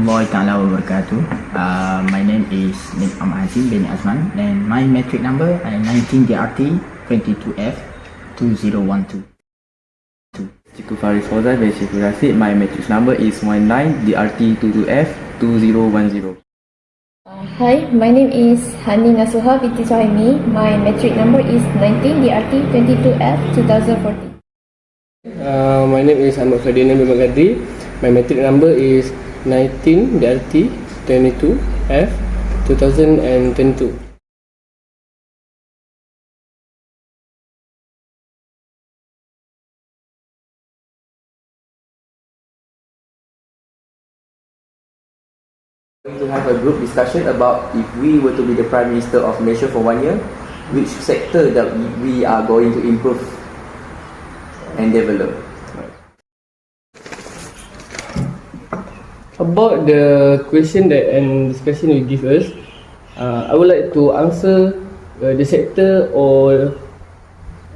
warahmatullahi taala wabarakatuh. My name is HAZIM bin AZMAN and my metric number is 19DRT 22F 2012. Cikgu FARIS FAUZAN bin Cikgu RASID. My matrix number is 19DRT22F 2010. Hi, my name is NASUHA BINTI SUHAIMI. My metric number is 19DRT22F 2014. My name is KADRI. My metric number is 19DRT22F 2022. We're going to have a group discussion about if we were to be the Prime Minister of Malaysia for 1 year, which sector that we are going to improve and develop. About the question and discussion you give us, I would like to answer the sector or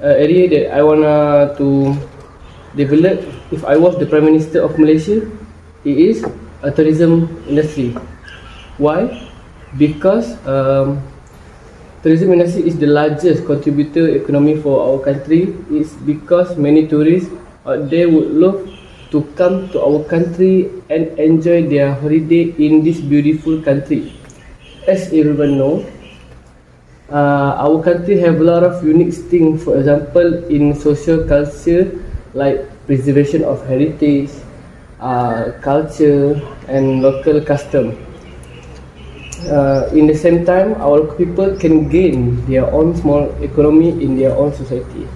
area that I wanna to develop if I was the Prime Minister of Malaysia. It is a tourism industry. Why? Because tourism industry is the largest contributor economy for our country. It's because many tourists out there would love to come to our country and enjoy their holiday in this beautiful country. As everyone knows, our country have a lot of unique things. For example, in social culture like preservation of heritage, culture and local custom. In the same time, our people can gain their own small economy in their own society.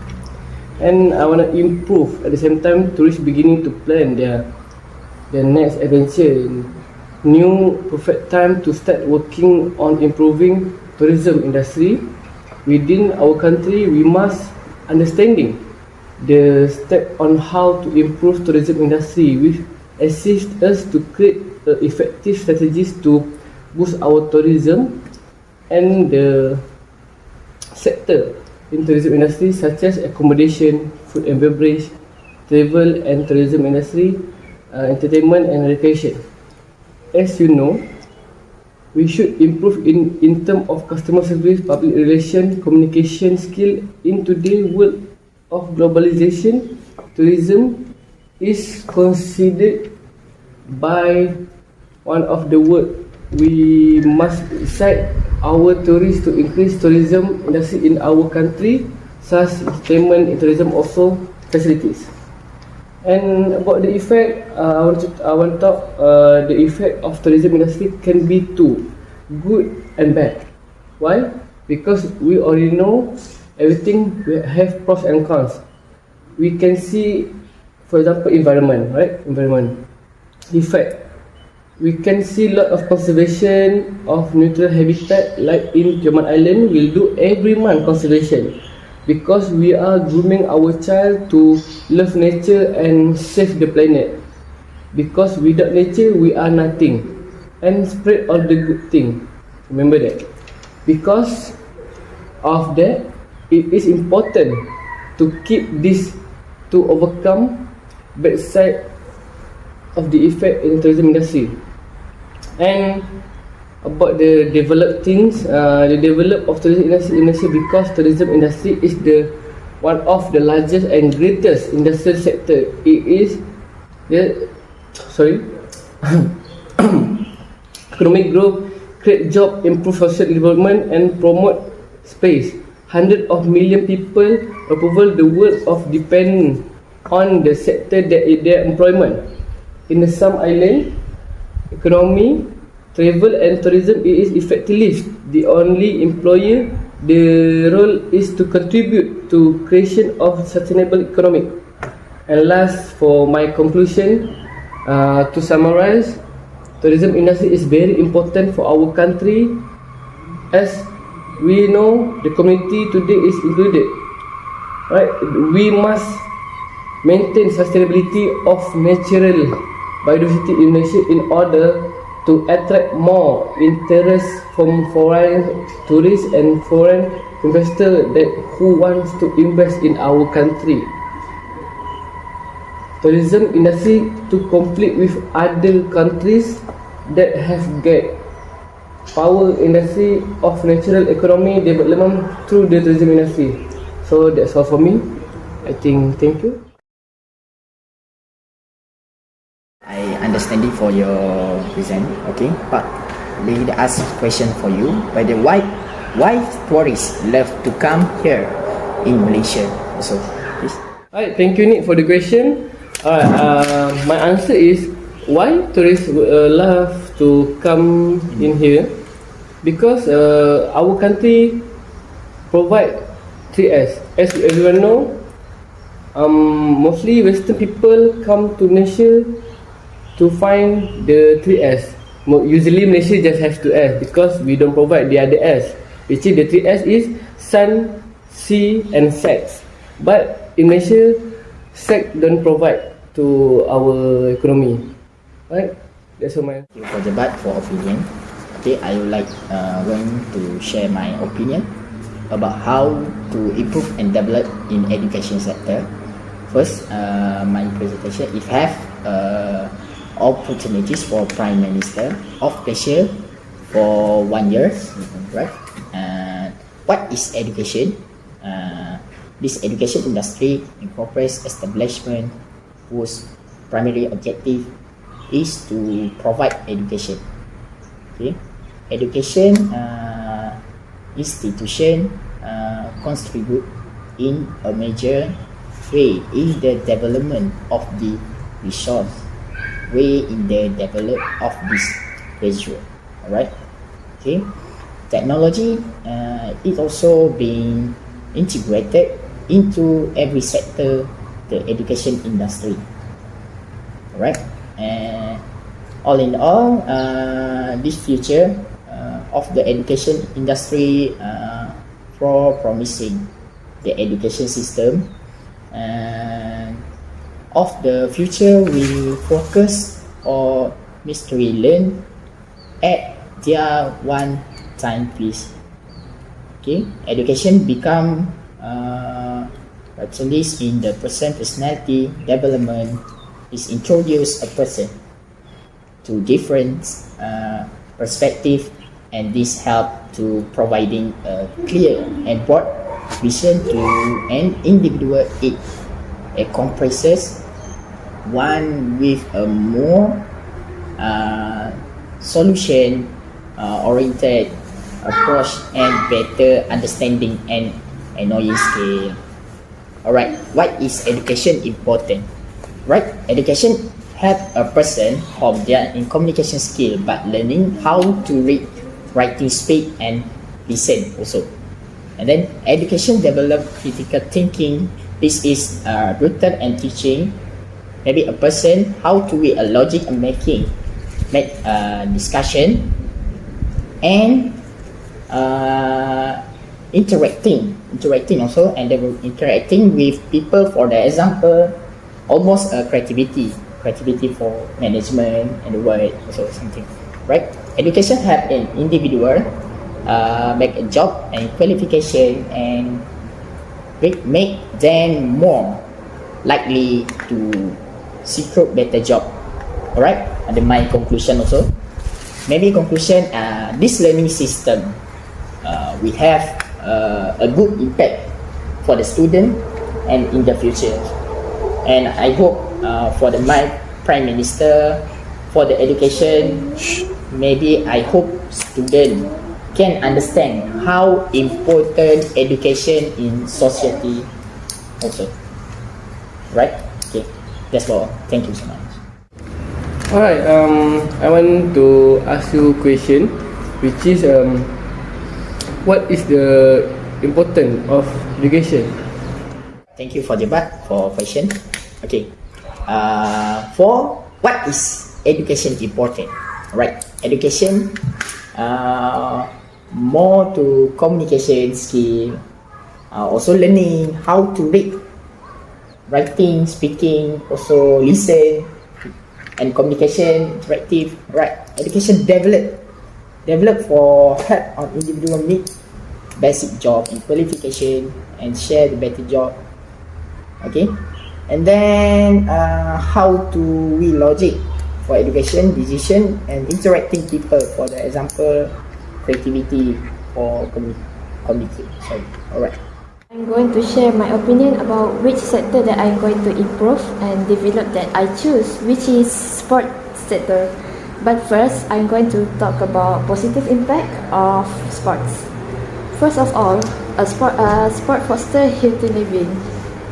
And I want to improve at the same time. Tourists beginning to plan their next adventure. New perfect time to start working on improving tourism industry within our country. We must understanding the step on how to improve tourism industry, which assist us to create effective strategies to boost our tourism and the sector in tourism industry such as accommodation, food and beverage, travel and tourism industry, entertainment and recreation. As you know, we should improve in terms of customer service, public relation, communication skill. In today's world of globalization, tourism is considered by one of the world. We must incite our tourists to increase tourism industry in our country, such entertainment and tourism also facilities. And about the effect, I want to talk the effect of tourism industry can be two, good and bad. Why? Because we already know everything we have pros and cons. We can see, for example, environment, right? Environment effect. We can see a lot of conservation of natural habitat, like in Tioman Island. We'll do every month conservation because we are grooming our child to love nature and save the planet. Because without nature, we are nothing. And spread all the good thing. Remember that. Because of that, it is important to keep this to overcome bad side of the effect in tourism industry. And about the developed things, the develop of tourism industry because tourism industry is the one of the largest and greatest industrial sector. It is the economic growth, create job, improve social development and promote space. Hundreds of million people over the world of depend on the sector that is their employment. In the some island, economy, travel and tourism is effectively the only employer. The role is to contribute to creation of sustainable economic. And last, for my conclusion, to summarize, tourism industry is very important for our country. As we know, the community today is included. Right? We must maintain sustainability of natural biodiversity in Malaysia in order to attract more interest from foreign tourists and foreign investors who wants to invest in our country. Tourism industry to compete with other countries that has get power industry of natural economy development through the tourism industry. So that's all for me. I think thank you. I understanding for your present, okay, but we ask question for you. Whether why tourists love to come here in Malaysia? So, please. Alright, thank you Nick for the question. Alright, my answer is why tourists love to come in here, because our country provide 3S. As everyone know, mostly Western people come to Malaysia to find the 3S. Usually Malaysia just has 2S because we don't provide the other S, which is the 3S is sun, sea and sex. But in Malaysia, sex don't provide to our economy. Right? That's all my. Thank you for the for opinion. Okay, I would like going to share my opinion about how to improve and develop in education sector. First, my presentation if have opportunities for Prime Minister of Malaysia for 1 year, right? What is education? This education industry incorporates establishment whose primary objective is to provide education. Okay, education institution contribute in a major way in the development of the resource, way in the development of this graduate. Alright, okay. Technology is also being integrated into every sector, the education industry. Alright, and all in all, this future of the education industry for promising the education system of the future will focus on mystery learn at their one time piece. Okay, education become specialist in the person personality development is introduce a person to different perspective, and this help to providing a clear and broad vision to an individual. It compresses one with a more solution oriented approach and better understanding and knowing scale. Alright, what is education important? Right, education help a person hone their in communication skill, but learning how to read, writing, speak and listen also. And then education develop critical thinking. This is rooted and teaching maybe a person how to read a logic and make discussion and interacting also, and they were interacting with people. For the example, almost creativity for management and the work also something, right? Education help an individual make a job and qualification and make them more likely to secure better job. Alright, and then my conclusion also. Maybe conclusion, this learning system we have a good impact for the student and in the future. And I hope for my Prime Minister for the education, maybe I hope student can understand how important education in society also. Right? Okay, that's all. Thank you so much. Alright, I want to ask you a question, which is what is the importance of education? Thank you for the question. Okay, for what is education important? Right, education more to communication skill, also learning how to read, writing, speaking, also listen, and communication, interactive. Right, education develop for help on individual need, basic job and qualification, and share the better job. Okay, and then how to read logic for education, decision, and interacting people. For the example, creativity or communicate. Sorry. Alright. I'm going to share my opinion about which sector that I'm going to improve and develop that I choose, which is sport sector. But first, I'm going to talk about positive impact of sports. First of all, sport fosters healthy living.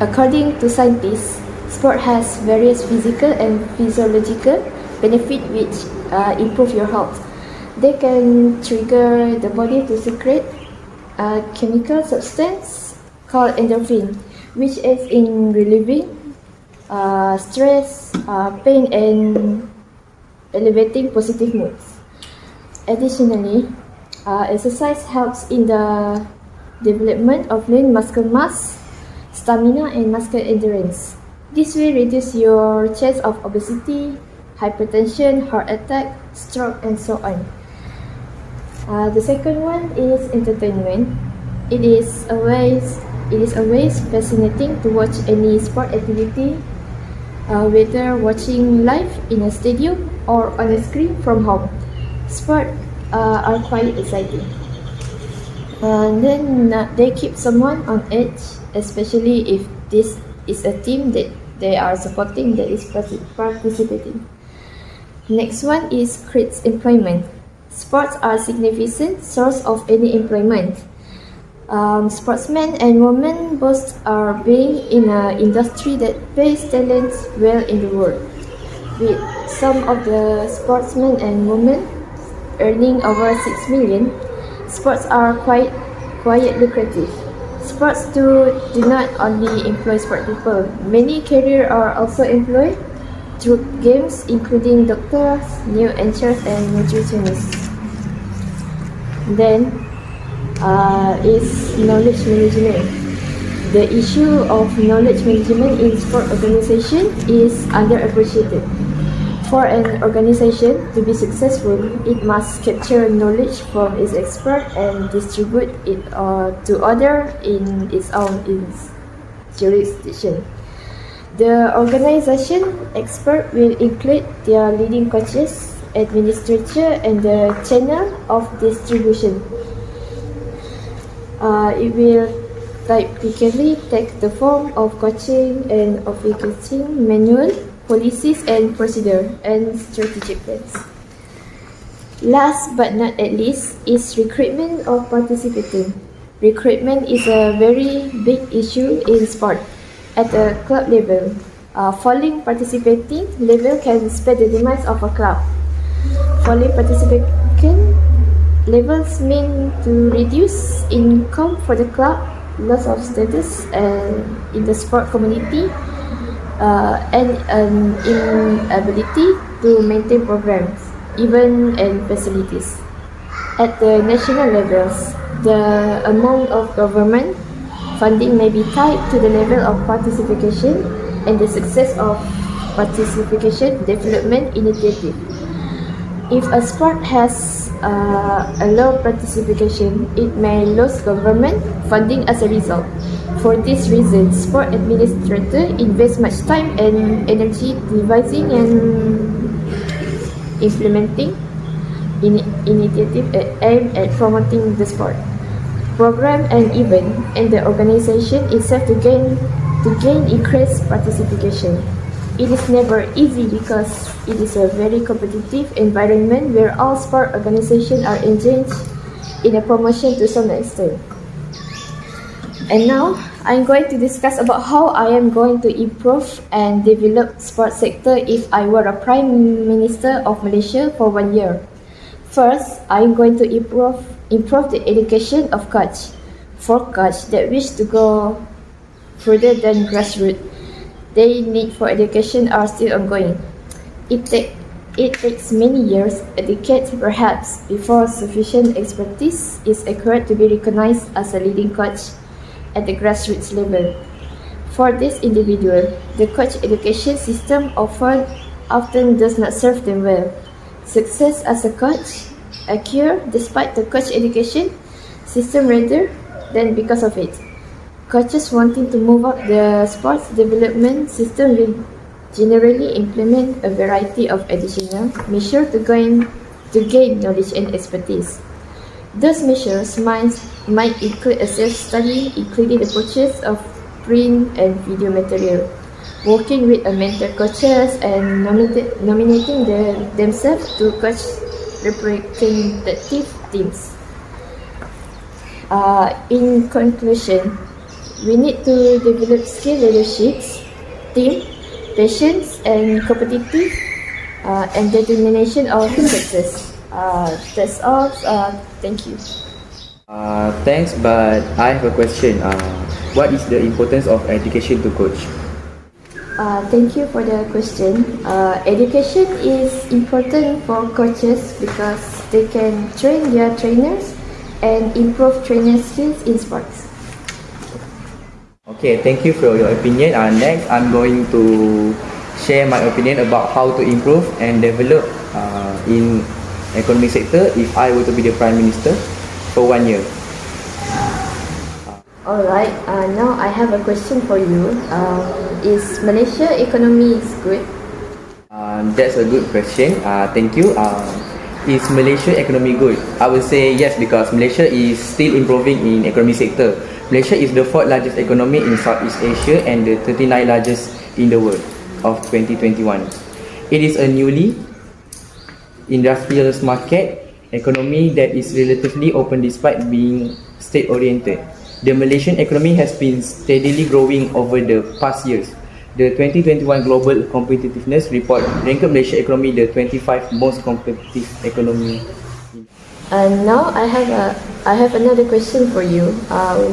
According to scientists, sport has various physical and physiological benefits which improve your health. They can trigger the body to secrete a chemical substance called endorphin, which aids in relieving stress, pain, and elevating positive moods. Additionally, exercise helps in the development of lean muscle mass, stamina, and muscle endurance. This will reduce your chance of obesity, hypertension, heart attack, stroke, and so on. The second one is entertainment. It is always fascinating to watch any sport activity, whether watching live in a stadium or on a screen from home. Sports are quite exciting. And then they keep someone on edge, especially if this is a team that they are supporting that is participating. Next one is creates employment. Sports are a significant source of any employment. Sportsmen and women both are being in an industry that pays talents well in the world, with some of the sportsmen and women earning over 6 million. Sports are quite lucrative. Sports do not only employ sport people. Many careers are also employed through games, including doctors, new entrants, and nutritionists. Then is knowledge management. The issue of knowledge management in sport organization is underappreciated. For an organization to be successful, it must capture knowledge from its experts and distribute it to others in its own jurisdiction. The organization expert will include their leading coaches, administrator, and the channel of distribution. It will typically take the form of coaching and officiating manual, policies and procedure, and strategic plans. Last but not at least is recruitment of participating. Recruitment is a very big issue in sport. At the club level, falling participating level can spare the demise of a club. Falling participating levels mean to reduce income for the club, loss of status in the sport community, and an inability to maintain programs, events, and facilities. At the national levels, the amount of government funding may be tied to the level of participation and the success of participation development initiative. If a sport has a low participation, it may lose government funding as a result. For this reason, sport administrators invest much time and energy devising and implementing initiatives aimed at promoting the sport program and event, and the organization itself to gain increased participation. It is never easy because it is a very competitive environment where all sport organizations are engaged in a promotion to some extent. And now, I'm going to discuss about how I am going to improve and develop sports sector if I were a Prime Minister of Malaysia for 1 year. First, I'm going to improve the education of coach. For coach that wish to go further than grassroots, their need for education are still ongoing. It takes many years, a decade perhaps, before sufficient expertise is acquired to be recognized as a leading coach at the grassroots level. For this individual, the coach education system often does not serve them well. Success as a coach occurs despite the coach education system rather than because of it. Coaches wanting to move up the sports development system will generally implement a variety of additional measures to gain knowledge and expertise. Those measures might include a self-study, including the purchase of print and video material, working with a mentor coaches, and nominating themselves to coach representative teams. In conclusion, we need to develop skill leaderships, team, patience, and competitive and determination of success. That's all. Thank you. Thanks, but I have a question. What is the importance of education to coach? Thank you for the question. Education is important for coaches because they can train their trainers and improve trainer skills in sports. Okay, thank you for your opinion. Next, I'm going to share my opinion about how to improve and develop in economic sector if I were to be the Prime Minister for 1 year. Alright, now I have a question for you. Is Malaysia economy good? That's a good question. Thank you. Is Malaysia economy good? I would say yes, because Malaysia is still improving in economic sector. Malaysia is the 4th largest economy in Southeast Asia and the 39th largest in the world of 2021. It is a newly industrialized market economy that is relatively open despite being state-oriented. The Malaysian economy has been steadily growing over the past years. The 2021 Global Competitiveness Report ranked Malaysia economy the 25th most competitive economy. And now I have another question for you.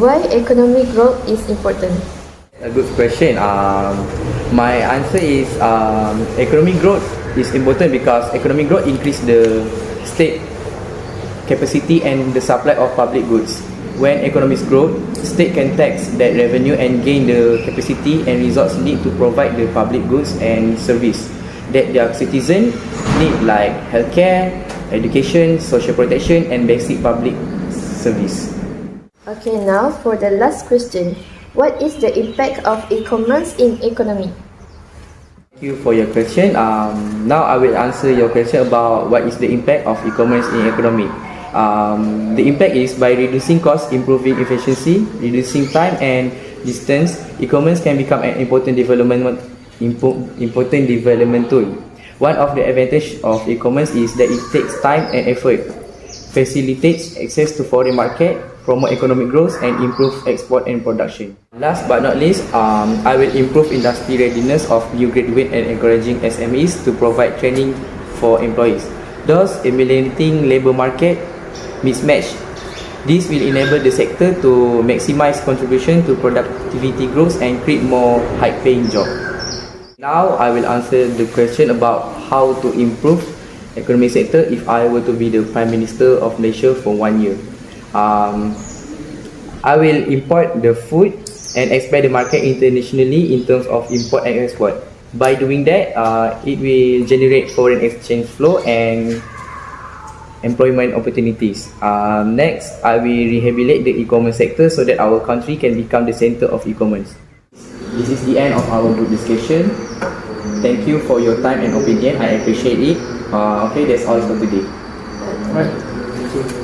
Why economic growth is important? A good question. My answer is economic growth is important because economic growth increase the state capacity and the supply of public goods. When economies grow, state can tax that revenue and gain the capacity and resources need to provide the public goods and service that their citizens need, like healthcare, education, social protection, and basic public service. Okay, now for the last question. What is the impact of e-commerce in economy? Thank you for your question. Now I will answer your question about what is the impact of e-commerce in economy. The impact is by reducing costs, improving efficiency, reducing time and distance. E-commerce can become an important development tool. One of the advantages of e-commerce is that it takes time and effort, facilitates access to foreign market, promote economic growth, and improve export and production. Last but not least, I will improve industry readiness of new graduates and encouraging SMEs to provide training for employees, thus eliminating labor market mismatch. This will enable the sector to maximize contribution to productivity growth and create more high-paying jobs. Now I will answer the question about how to improve economic sector if I were to be the Prime Minister of Malaysia for 1 year. I will import the food and expand the market internationally in terms of import and export. By doing that, it will generate foreign exchange flow and employment opportunities. Next, I will rehabilitate the e-commerce sector so that our country can become the center of e-commerce. This is the end of our group discussion. Thank you for your time and opinion. I appreciate it. Okay, that's all for today. Alright. Thank you.